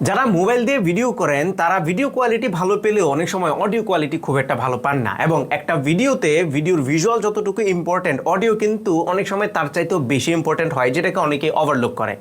যারা মোবাইল দিয়ে ভিডিও করেন তারা ভিডিও কোয়ালিটি ভালো পেলেও অনেক সময় অডিও কোয়ালিটি খুব একটা ভালো পান না, এবং একটা ভিডিওতে ভিডিওর ভিজুয়াল যতটুকু ইম্পর্টেন্ট, অডিও কিন্তু অনেক সময় তার চাইতেও বেশি ইম্পর্টেন্ট হয়, যেটাকে অনেকেই ওভারলুক করে।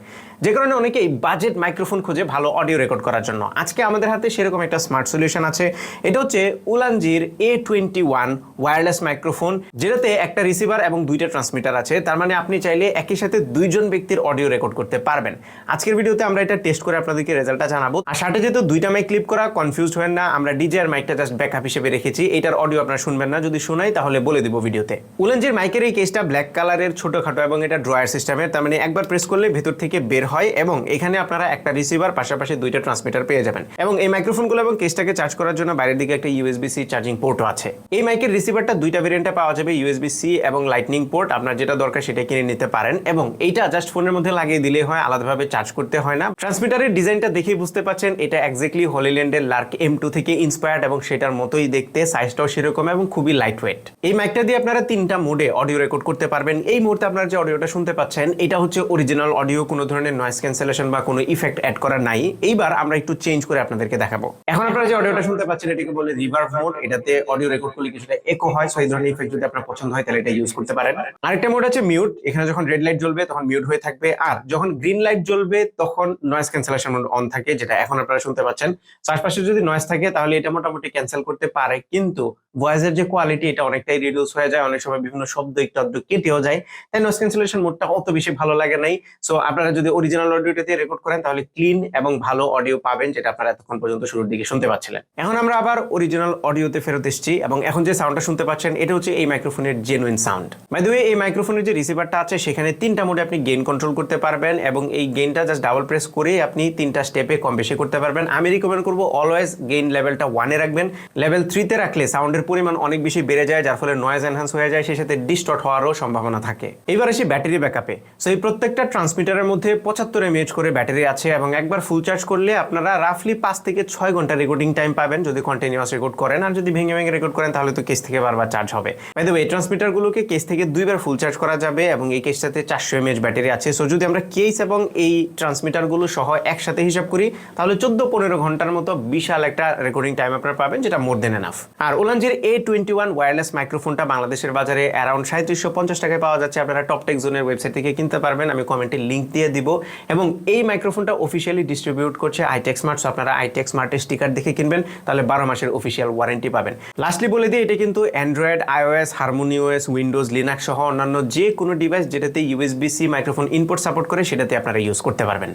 যে কারণে অনেকেই বাজেট মাইক্রোফোন খুঁজে ভালো অডিও রেকর্ড করার জন্য। আজকে আমাদের হাতে সেরকম একটা স্মার্ট সলিউশন আছে। এটা হচ্ছে উলানজির A21 ওয়্যারলেস মাইক্রোফোন, যেটাতে একটা রিসিভার এবং দুইটা ট্রান্সমিটার আছে। তার মানে আপনি চাইলে একই সাথে দুইজন ব্যক্তির অডিও রেকর্ড করতে পারবেন। আজকের ভিডিওতে আমরা এটা টেস্ট করে আপনাদেরকে রেজাল্টটা জানাবো। আর সাথে যেহেতু দুইটা মাইক ক্লিপ করা, কনফিউজ হবেন না, আমরা ডিজে আর মাইকটা জাস্ট ব্যাকআপ হিসেবে রেখেছি। এটার অডিও আপনারা শুনবেন না, যদি শোনাই তাহলে বলে দিব ভিডিওতে। উলানজির মাইকের এই কেসটা ব্ল্যাক কালারের, ছোটখাটো, এবং এটা ড্রয়ার সিস্টেমের। তার মানে একবার প্রেস করলে ভেতর থেকে বের হয়, এবং এখানে আপনারা একটা রিসিভার পাশাপাশি দুইটা ট্রান্সমিটার পেয়ে যাবেন। এবং এই মাইক্রোফোনগুলো এবং কেসটাকে চার্জ করার জন্য বাইরের দিকে একটা USB-C চার্জিং পোর্টও আছে। এই মাইকের রিসিভারটা দুইটা ভেরিয়েন্টে পাওয়া যাবে, USB-C এবং লাইটনিং পোর্ট। আপনার যেটা দরকার সেটা কিনে নিতে পারেন, এবং এইটা জাস্ট ফোনের মধ্যে লাগিয়ে দিলেই হয়, আলাদাভাবে চার্জ করতে হয় না। ট্রান্সমিটারের ডিজাইনটা দেখেই বুঝতে পারছেন এটা এক্স্যাক্টলি হলিল্যান্ডের লার্ক M2 থেকে ইন্সপায়ার্ড, এবং সেটার মতোই দেখতে, সাইজটাও সেরকম এবং খুবই লাইট ওয়েট। এই মাইকটা দিয়ে আপনারা তিনটা মোডে অডিও রেকর্ড করতে পারবেন। এই মুহূর্তে আপনারা যে অডিওটা শুনতে পাচ্ছেন এটা হচ্ছে অরিজিনাল অডিও, কোনো ধরনের নয়েজ ক্যান্সেলেশন বা কোনো ইফেক্ট অ্যাড করা নাই। এইবার আমরা একটু চেঞ্জ করে আপনাদেরকে দেখাবো। এখন আপনারা যে অডিওটা শুনতে পাচ্ছেন এটাকে বলে রিভার্ব মোড। এটাতে অডিও রেকর্ড করলে কিছুটা ইকো হয়, সো এই ধরনের ইফেক্ট যদি আপনার পছন্দ হয় তাহলে এটা ইউজ করতে পারেন। আরেকটা মোড আছে মিউট। এখানে যখন রেড লাইট জ্বলবে তখন মিউট হয়ে থাকবে, আর যখন গ্রিন লাইট জ্বলবে তখন নয়েজ ক্যান্সেলেশন মোড অন থাকে, যেটা এখন আপনারা শুনতে পাচ্ছেন। আশপাশে যদি নয়েজ থাকে তাহলে এটা মোটামুটি ক্যান্সেল করতে পারে, কিন্তু ভয়েসের যে কোয়ালিটি এটা অনেকটাই রিডিউস হয়ে যায়, অনেক সময় বিভিন্ন শব্দ একটু আধটু কেটেও যায়, তাই নয়েজ ক্যান্সেলেশন মোডটা অত বেশি ভালো লাগে নাই। সো আপনারা যদি অরিজিনাল অডিওটা দিয়ে রেকর্ড করেন তাহলে ক্লিন এবং ভালো অডিও পাবেন, যেটা আপনারা এতক্ষণ পর্যন্ত শুরুর দিকে শুনতে পাচ্ছিলেন। এখন আমরা আবার অরিজিনাল অডিওতে ফেরত এসেছি, এবং এখন যে সাউন্ডটা শুনতে পাচ্ছেন এটা হচ্ছে এই মাইক্রোফোনের genuine sound. By the way, এই মাইক্রোফোনের যে রিসিভারটা আছে সেখানে তিনটা মোডে আপনি গেইন কন্ট্রোল করতে পারবেন, এবং এই গেইনটা জাস্ট ডাবল প্রেস করে আপনি তিনটা স্টেপে কম বেশি করতে পারবেন। আমি রিকমেন্ড করবো অলওয়েজ গেইন লেভেলটা 1 এ রাখবেন। লেভেল 3 তে রাখলে সাউন্ডের পরিমাণ অনেক বেশি বেড়ে যায়, যার ফলে নয়েজ এনহ্যান্স হয়ে যায়, সেই সাথে ডিস্টর্ট হওয়ারও সম্ভাবনা থাকে। এবার আসি ব্যাটারি ব্যাকআপে। সো এই প্রত্যেকটা ট্রান্সমিটারের মধ্যে 75 mAh করে ব্যাটারি আছে, এবং একবার ফুল চার্জ করলে আপনারা রাফলি 5 থেকে 6 ঘন্টা রেকর্ডিং টাইম পাবেন যদি কন্টিনিউয়াস রেকর্ড করেন। আর যদি ভেঙে ভেঙে রেকর্ড করেন তাহলে তো কেস থেকে বারবার চার্জ হবে। বাই দ্য ওয়ে, এই ট্রান্সমিটারগুলোকে কেস থেকে 2বার ফুল চার্জ করা যাবে, এবং এই কেসটাতে 400 mAh ব্যাটারি আছে। সো যদি আমরা কেস এবং এই ট্রান্সমিটারগুলো সহ একসাথে হিসাব করি তাহলে 14-15 ঘন্টার মতো বিশাল একটা রেকর্ডিং টাইম আপনারা পাবেন, যেটা মোর দেন এনাফ। আর উলানজির A21 ওয়্যারলেস মাইক্রোফোনটা বাংলাদেশের বাজারে অ্যারাউন্ড 3750 টাকায় পাওয়া যাচ্ছে। আপনারা টপটেক জোনের ওয়েবসাইট থেকে কিনতে পারবেন, আমি কমেন্টে লিংক দিয়ে দিব। এবং এই মাইক্রোফোনটা অফিসিয়ালি ডিস্ট্রিবিউট করছে আইটেক স্মার্ট, সো আপনারা আইটেক স্মার্টের স্টিকার দেখে কিনবেন, তাহলে 12 মাসের অফিসিয়াল ওয়ারেন্টি পাবেন। লাস্টলি বলে দিই, এটা কিন্তু অ্যান্ড্রয়েড, iOS, হারমোনিওস, উইন্ডোজ, লিনাক্স সহ অন্যান্য যে কোনো ডিভাইস যেটাতে USB-C মাইক্রোফোন ইনপুট সাপোর্ট করে সেটাতে আপনারা ইউজ করতে পারবেন।